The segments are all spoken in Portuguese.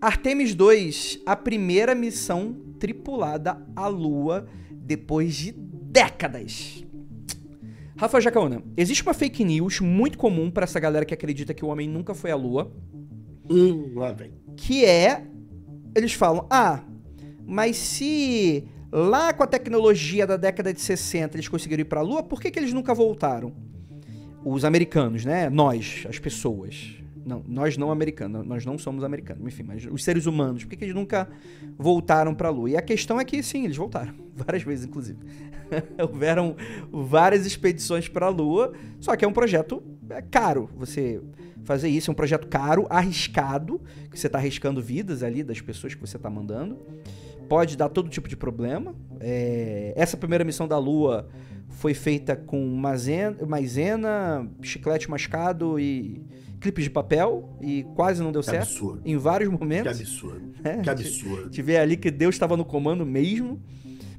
Artemis 2, a primeira missão tripulada à Lua depois de décadas. Rafa Jacaúna, existe uma fake news muito comum para essa galera que acredita que o homem nunca foi à Lua. Lá vem. Que é, eles falam, mas se lá com a tecnologia da década de 60 eles conseguiram ir pra Lua, por que eles nunca voltaram? Os americanos, né? Nós, as pessoas. Não, nós não americanos, nós não somos americanos, enfim, mas os seres humanos, por que eles nunca voltaram pra Lua? E a questão é que, sim, eles voltaram, várias vezes, inclusive. Houveram várias expedições pra Lua, só que é um projeto caro, você fazer isso, é um projeto caro, arriscado, que você tá arriscando vidas ali das pessoas que você tá mandando, pode dar todo tipo de problema. Essa primeira missão da Lua foi feita com maisena, chiclete mascado e clipes de papel e quase não deu certo. Absurdo. Em vários momentos. Que absurdo. Que absurdo. A gente vê ali que Deus estava no comando mesmo.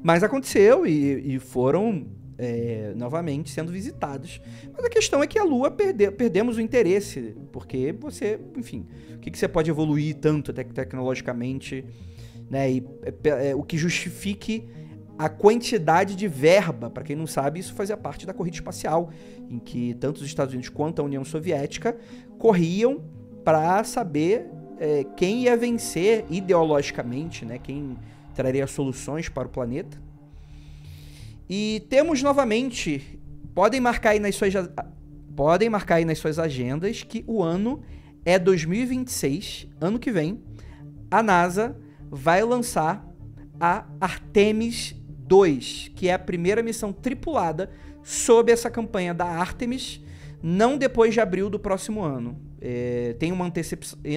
Mas aconteceu e foram novamente sendo visitados. Mas a questão é que a Lua perdemos o interesse. Porque você, enfim, o que você pode evoluir tanto tecnologicamente, né? E o que justifique a quantidade de verba. Para quem não sabe, isso fazia parte da corrida espacial, em que tanto os Estados Unidos quanto a União Soviética corriam para saber quem ia vencer ideologicamente, né? Quem traria soluções para o planeta. E temos novamente, podem marcar aí nas suas agendas que o ano é 2026, ano que vem, a NASA vai lançar a Artemis 2, que é a primeira missão tripulada sob essa campanha da Artemis, não depois de abril do próximo ano. Tem uma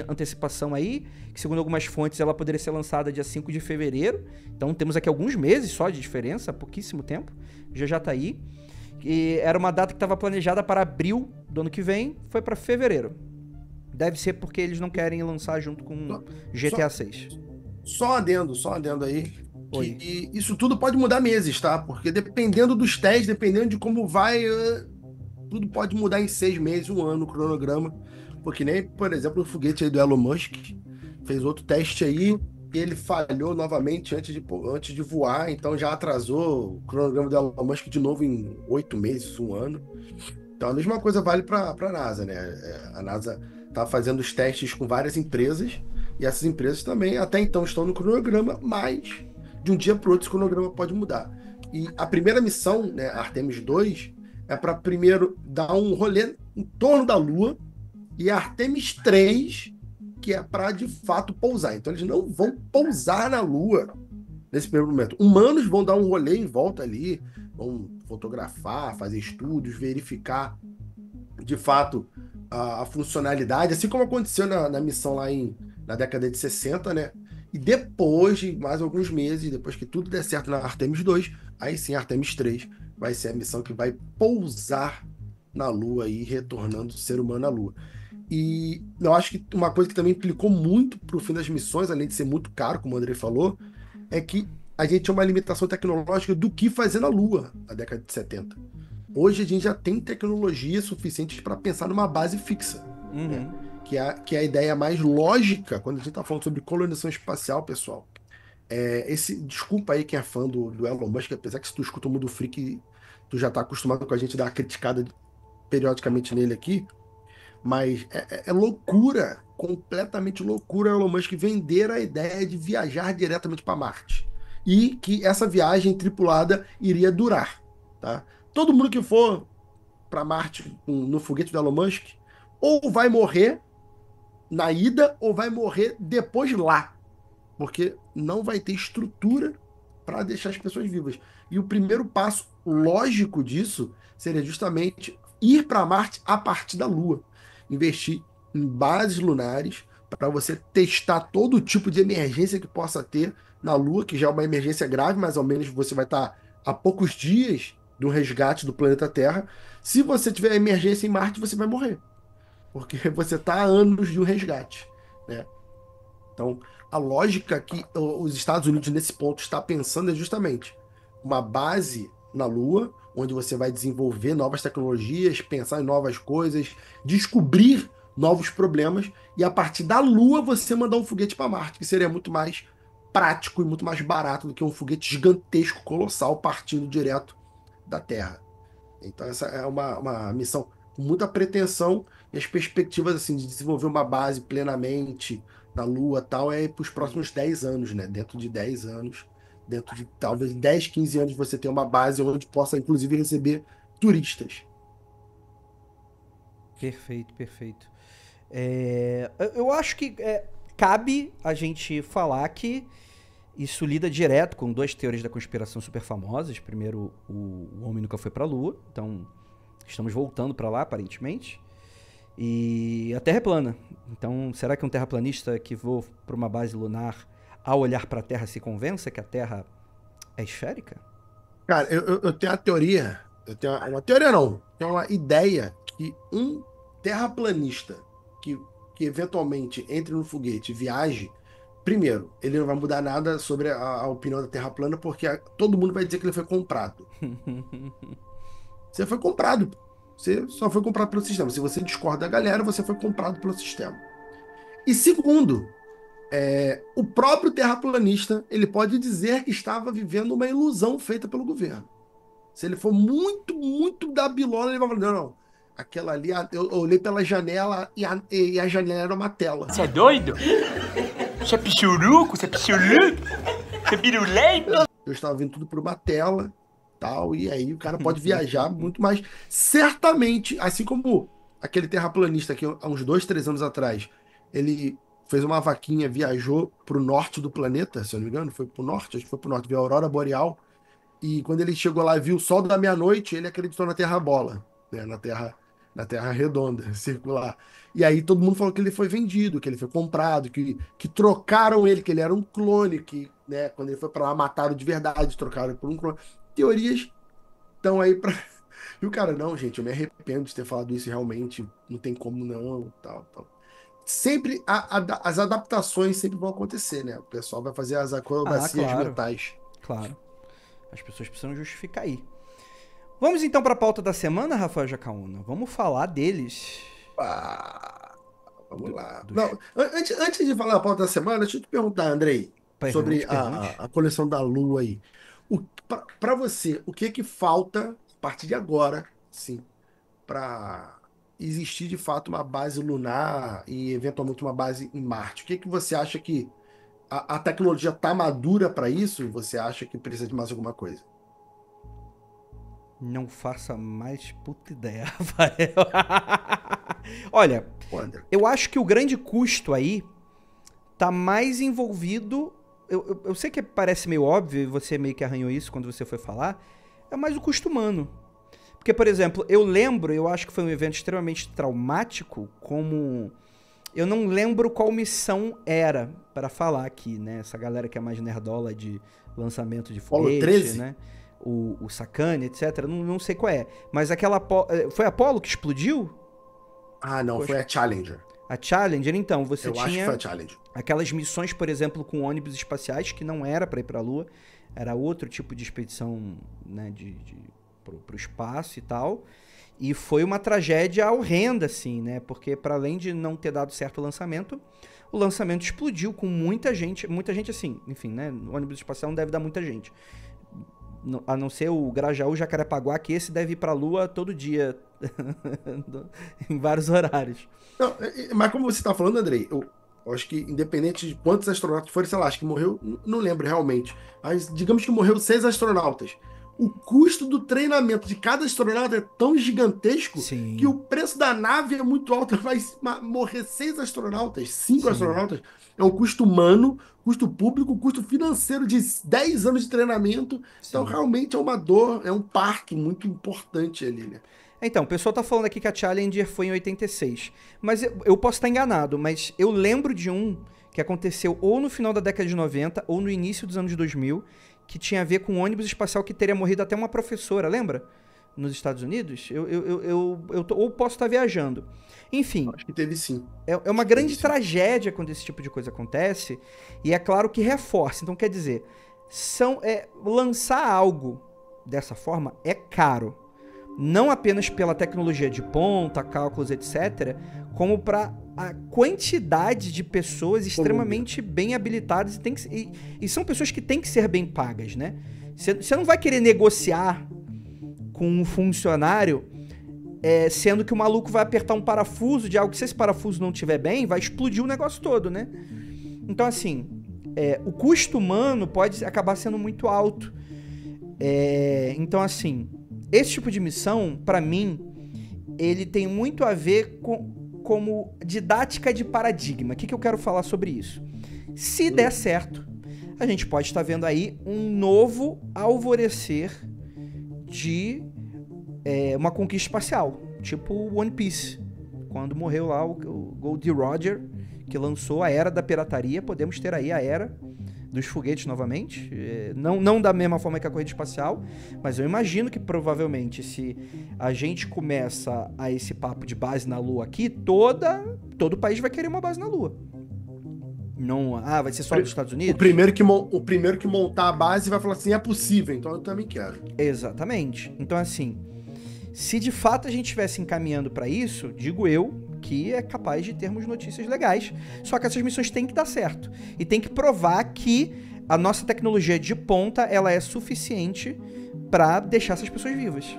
antecipação aí, que segundo algumas fontes ela poderia ser lançada dia 5 de fevereiro, então temos aqui alguns meses só de diferença, pouquíssimo tempo, já tá aí. E era uma data que estava planejada para abril do ano que vem, foi para fevereiro. Deve ser porque eles não querem lançar junto com GTA 6. Só adendo aí. Que isso tudo pode mudar meses, tá? Porque dependendo dos testes, dependendo de como vai, tudo pode mudar em 6 meses, um ano, o cronograma. Porque nem, por exemplo, o foguete aí do Elon Musk fez outro teste aí e ele falhou novamente antes de voar, então já atrasou o cronograma do Elon Musk de novo em 8 meses, um ano. Então a mesma coisa vale para a NASA, né? A NASA tá fazendo os testes com várias empresas e essas empresas também até então estão no cronograma, mas de um dia para o outro esse cronograma pode mudar. E a primeira missão, né, Artemis 2, é para primeiro dar um rolê em torno da Lua, e a Artemis 3, que é para de fato pousar. Então eles não vão pousar na Lua nesse primeiro momento. Humanos vão dar um rolê em volta ali, vão fotografar, fazer estudos, verificar de fato a funcionalidade, assim como aconteceu na missão lá na década de 60, né? E depois de mais alguns meses, depois que tudo der certo na Artemis 2, aí sim a Artemis 3 vai ser a missão que vai pousar na Lua e retornando o ser humano à Lua. E eu acho que uma coisa que também implicou muito para o fim das missões, além de ser muito caro, como o André falou, é que a gente tinha uma limitação tecnológica do que fazer na Lua na década de 70. Hoje a gente já tem tecnologia suficiente para pensar numa base fixa, né? Que é a ideia mais lógica quando a gente está falando sobre colonização espacial, pessoal. Desculpa aí quem é fã do Elon Musk, apesar que se tu escuta o Mundo Freak, tu já está acostumado com a gente dar uma criticada periodicamente nele aqui, mas é loucura, completamente loucura o Elon Musk vender a ideia de viajar diretamente para Marte. E que essa viagem tripulada iria durar, tá? Todo mundo que for para Marte no foguete do Elon Musk ou vai morrer na ida ou vai morrer depois lá, porque não vai ter estrutura para deixar as pessoas vivas. E o primeiro passo lógico disso seria justamente ir para Marte a partir da Lua. Investir em bases lunares para você testar todo tipo de emergência que possa ter na Lua, que já é uma emergência grave, mas ao menos você vai estar a poucos dias do resgate do planeta Terra. Se você tiver emergência em Marte, você vai morrer, porque você está a anos de um resgate, né? Então, a lógica que os Estados Unidos nesse ponto está pensando é justamente uma base na Lua, onde você vai desenvolver novas tecnologias, pensar em novas coisas, descobrir novos problemas, e a partir da Lua você mandar um foguete para Marte, que seria muito mais prático e muito mais barato do que um foguete gigantesco, colossal, partindo direto da Terra. Então essa é uma missão com muita pretensão, e as perspectivas assim, de desenvolver uma base plenamente na Lua e tal é para os próximos 10 anos, né? Dentro de 10 anos, dentro de talvez 10, 15 anos você ter uma base onde possa inclusive receber turistas. Perfeito, perfeito. Eu acho que cabe a gente falar que isso lida direto com duas teorias da conspiração super famosas. Primeiro, o homem nunca foi pra Lua, então estamos voltando pra lá, aparentemente. E a Terra é plana. Então, será que um terraplanista que voa pra uma base lunar, ao olhar pra Terra, se convença que a Terra é esférica? Cara, eu tenho a teoria, eu tenho uma teoria não, tenho uma ideia que um terraplanista que, que eventualmente entre no foguete e viaje, primeiro, ele não vai mudar nada sobre a opinião da Terra plana, porque todo mundo vai dizer que ele foi comprado. Você foi comprado. Você só foi comprado pelo sistema. Se você discorda da galera, você foi comprado pelo sistema. E segundo, o próprio terraplanista, ele pode dizer que estava vivendo uma ilusão feita pelo governo. Se ele for muito, muito da bilola, ele vai falar, não, não. Aquela ali, eu olhei pela janela e a janela era uma tela. Você é doido? Você é pichuruco? Você é pichuruco? Você é pirulei? Eu estava vendo tudo por uma tela, tal, e aí o cara pode viajar muito mais. Certamente, assim como aquele terraplanista que há uns 2, 3 anos atrás, ele fez uma vaquinha, viajou para o norte do planeta, se eu não me engano, foi para o norte, acho que foi para o norte, viu a aurora boreal, e quando ele chegou lá e viu o sol da meia-noite, ele acreditou na Terra bola, né, na terra redonda, circular. E aí todo mundo falou que ele foi vendido, que ele foi comprado, que trocaram ele, que ele era um clone, que, né, quando ele foi para lá mataram de verdade, trocaram por um clone. Teorias estão aí para. E o cara, não, gente, eu me arrependo de ter falado isso realmente, não tem como não, tal, tal. Sempre as adaptações sempre vão acontecer, né? O pessoal vai fazer as acrobacias claro, mentais. claro. As pessoas precisam justificar aí. Vamos então para a pauta da semana, Rafael Jacaúna. Vamos falar deles. Vamos lá. Não, antes de falar da pauta da semana, deixa eu te perguntar, Andrei, sobre Pergunte. a coleção da Lua aí. Para você, o que é que falta a partir de agora, sim, para existir de fato uma base lunar e eventualmente uma base em Marte? O que é que você acha que a tecnologia está madura para isso? E você acha que precisa de mais alguma coisa? Não faça mais puta ideia, Rafael. Olha, Ô, André. eu acho que o grande custo aí tá mais envolvido. Eu sei que parece meio óbvio, e você meio que arranhou isso quando você foi falar. É mais o custo humano. Porque, por exemplo, eu acho que foi um evento extremamente traumático, como. Eu não lembro qual missão era para falar aqui, né? Essa galera que é mais nerdola de lançamento de Apollo foguete, 13? né? O Sakane, etc. Não sei qual é. Mas aquela. Foi a Apollo que explodiu? Ah, não, foi a Challenger. A Challenger, então, você Eu acho que tinha foi a Challenger. aquelas missões, por exemplo, com ônibus espaciais, que não era para ir para a Lua, era outro tipo de expedição, né, pro espaço e tal. E foi uma tragédia horrenda, assim, né? Porque para além de não ter dado certo o lançamento explodiu com muita gente assim, enfim, né? O ônibus espacial não deve dar muita gente. A não ser o Grajaú Jacarepaguá, que esse deve ir pra Lua todo dia, em vários horários. Não, mas como você está falando, Andrei, eu acho que independente de quantos astronautas forem, sei lá, acho que morreu, não lembro realmente, mas digamos que morreu 6 astronautas. O custo do treinamento de cada astronauta é tão gigantesco Sim. que o preço da nave é muito alto. Vai morrer 6 astronautas, 5 Sim. astronautas. É um custo humano, custo público, custo financeiro de 10 anos de treinamento. Então, Sim. realmente é uma dor, é um parto muito importante ali, né? Então, o pessoal tá falando aqui que a Challenger foi em 86. Mas eu posso estar enganado, mas eu lembro de um que aconteceu ou no final da década de 90 ou no início dos anos 2000, que tinha a ver com um ônibus espacial que teria morrido até uma professora, lembra? Nos Estados Unidos? Ou posso estar viajando. Enfim. Acho que teve sim. É uma grande tragédia quando esse tipo de coisa acontece. E é claro que reforça. Então, quer dizer, lançar algo dessa forma é caro. não apenas pela tecnologia de ponta, cálculos, etc., como para a quantidade de pessoas extremamente bem habilitadas e são pessoas que têm que ser bem pagas, né? Você não vai querer negociar com um funcionário sendo que o maluco vai apertar um parafuso de algo que, se esse parafuso não estiver bem, vai explodir o negócio todo, né? Então, assim, o custo humano pode acabar sendo muito alto. Então, assim, esse tipo de missão, pra mim, ele tem muito a ver como didática de paradigma. O que eu quero falar sobre isso? Se der certo, a gente pode estar vendo aí um novo alvorecer de uma conquista espacial, tipo One Piece. Quando morreu lá o Goldie Roger, que lançou a Era da Pirataria, podemos ter aí a Era dos foguetes novamente, não da mesma forma que a corrida espacial, mas eu imagino que provavelmente se a gente começa a esse papo de base na Lua aqui, todo o país vai querer uma base na Lua. Não, vai ser só dos Estados Unidos? O primeiro que montar a base vai falar assim, é possível, então eu também quero. Exatamente. Então, assim, se de fato a gente estivesse encaminhando para isso, digo eu que é capaz de termos notícias legais. Só que essas missões têm que dar certo. E tem que provar que a nossa tecnologia de ponta, ela é suficiente para deixar essas pessoas vivas.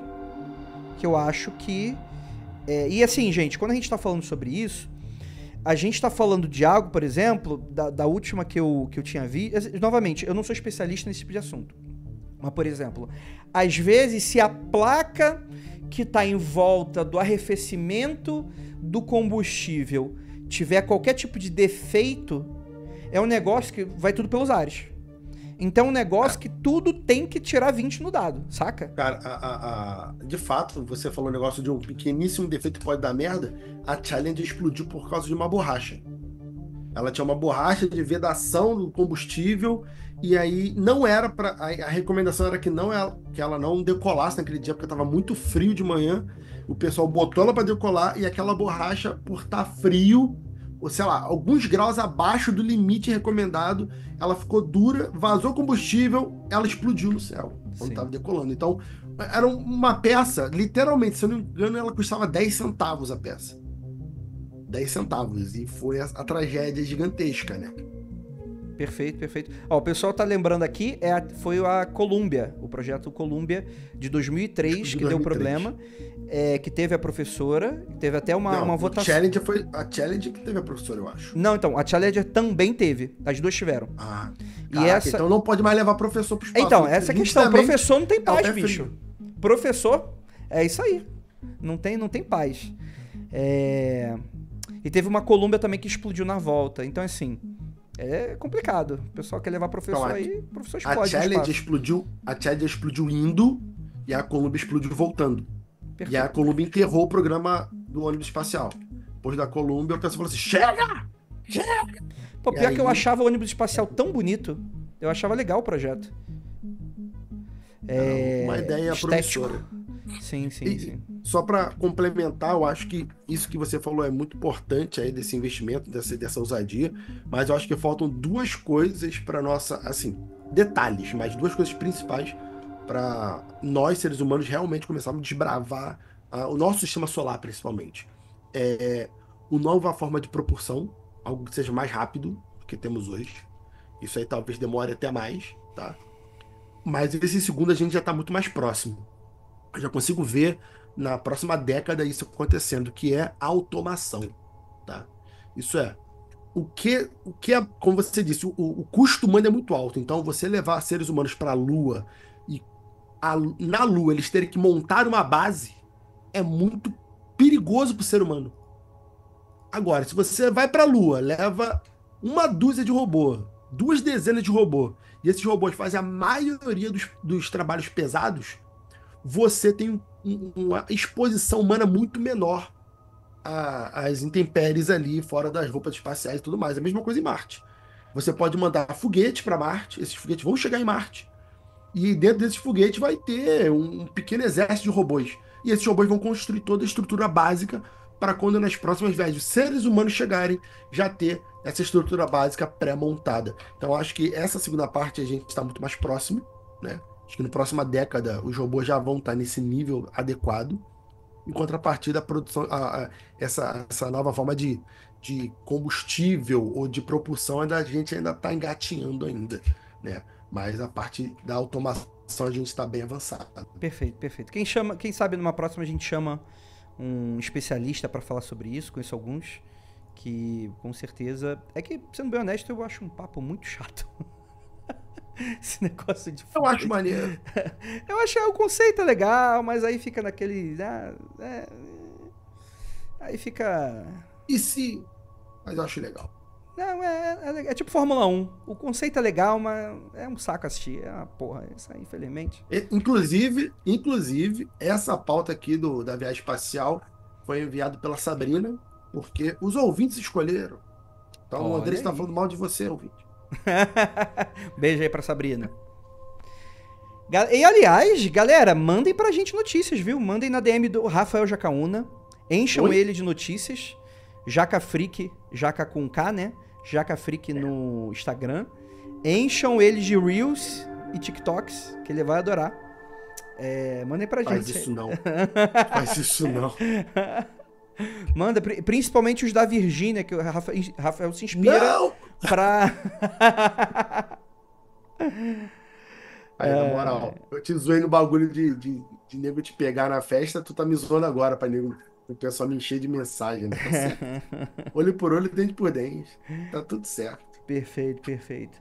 Que eu acho que... E assim, gente, quando a gente tá falando sobre isso, a gente tá falando de algo, por exemplo, da última que eu tinha visto... Novamente, eu não sou especialista nesse tipo de assunto. Mas, por exemplo, às vezes, se a placa que está em volta do arrefecimento do combustível tiver qualquer tipo de defeito, é um negócio que vai tudo pelos ares. Então é um negócio que tudo tem que tirar 20 no dado, saca? Cara, de fato, você falou um negócio de um pequeníssimo defeito que pode dar merda. A Challenger explodiu por causa de uma borracha. Ela tinha uma borracha de vedação do combustível e aí não era para a recomendação era que ela não decolasse naquele dia porque estava muito frio de manhã. O pessoal botou ela para decolar e aquela borracha, por estar frio, ou sei lá, alguns graus abaixo do limite recomendado, ela ficou dura, vazou combustível, ela explodiu no céu quando estava decolando. Então, era uma peça, literalmente, se eu não me engano, ela custava 10 centavos a peça. 10 centavos. E foi a tragédia gigantesca, né? Perfeito, perfeito. Ó, o pessoal tá lembrando aqui, foi a Columbia, o projeto Columbia de 2003, que deu problema, que teve a professora, teve até uma votação. A Challenger que teve a professora, eu acho. Não, então, a Challenger também teve, as duas tiveram. Então não pode mais levar professor pro espaço. Então, essa é a questão, professor não tem paz, bicho. Professor, é isso aí, não tem paz. E teve uma Columbia também que explodiu na volta, então assim... É complicado. O pessoal quer levar professor aí, o professor explode. A Challenger explodiu indo e a Columbia explodiu voltando. Perfeito. E a Columbia enterrou o programa do ônibus espacial. Depois da Columbia, o pessoal falou assim: chega! Pô, pior que eu achava o ônibus espacial tão bonito. Eu achava legal o projeto. Uma ideia estético. Promissora. Sim. Só para complementar, eu acho que isso que você falou é muito importante aí desse investimento, dessa ousadia, mas eu acho que faltam duas coisas para nossa, assim, detalhes, mas duas coisas principais para nós, seres humanos, realmente começarmos a desbravar o nosso sistema solar, principalmente. Uma nova forma de propulsão, algo que seja mais rápido do que temos hoje. Isso aí talvez demore até mais, tá? Mas esse segundo a gente já está muito mais próximo. Eu já consigo ver na próxima década isso acontecendo, que é a automação, tá? Isso o que é, como você disse, o custo humano é muito alto, então você levar seres humanos para a Lua e na Lua eles terem que montar uma base é muito perigoso para o ser humano. Agora, se você vai para a Lua, leva uma dúzia de robô, 2 dezenas de robô, e esses robôs fazem a maioria dos trabalhos pesados, você tem uma exposição humana muito menor às intempéries ali, fora das roupas espaciais e tudo mais. A mesma coisa em Marte. Você pode mandar foguetes para Marte, esses foguetes vão chegar em Marte, e dentro desses foguetes vai ter um pequeno exército de robôs. E esses robôs vão construir toda a estrutura básica para quando nas próximas vezes os seres humanos chegarem, já ter essa estrutura básica pré-montada. Então acho que essa segunda parte a gente está muito mais próximo, né? Acho que na próxima década os robôs já vão estar nesse nível adequado. Em contrapartida, a produção, essa nova forma de combustível ou de propulsão, a gente ainda está engatinhando ainda, né? Mas a parte da automação a gente está bem avançado. Perfeito, perfeito. Quem sabe numa próxima a gente chama um especialista para falar sobre isso, conheço alguns, que com certeza... É que, sendo bem honesto, eu acho um papo muito chato. Esse negócio de... Eu acho maneiro. Eu acho que o conceito é legal, mas aí fica naquele... aí fica... E se... Mas eu acho legal. Não, é tipo Fórmula 1. O conceito é legal, mas é um saco assistir. É uma porra, isso aí, infelizmente. Inclusive, essa pauta aqui da viagem espacial foi enviada pela Sabrina, porque os ouvintes escolheram. Então o Olha André está aí. falando mal de você, ouvinte. Beijo aí pra Sabrina. E aliás, galera, mandem pra gente notícias, viu? Mandem na DM do Rafael Jacaúna. Encham Oi? ele de notícias. Jaca Freak, Jaca com K, né? Jaca Freak no Instagram. Encham ele de Reels e TikToks, que ele vai adorar. Mandem pra Faz gente. isso não. Faz isso não. Manda, principalmente os da Virgínia, que o Rafael se inspira Não! pra... Aí, na moral, eu te zoei no bagulho de nego te pegar na festa, tu tá me zoando agora pra nego, o pessoal me encher de mensagem, né? Tá certo. Olho por olho, dente por dente. Tá tudo certo. Perfeito, perfeito.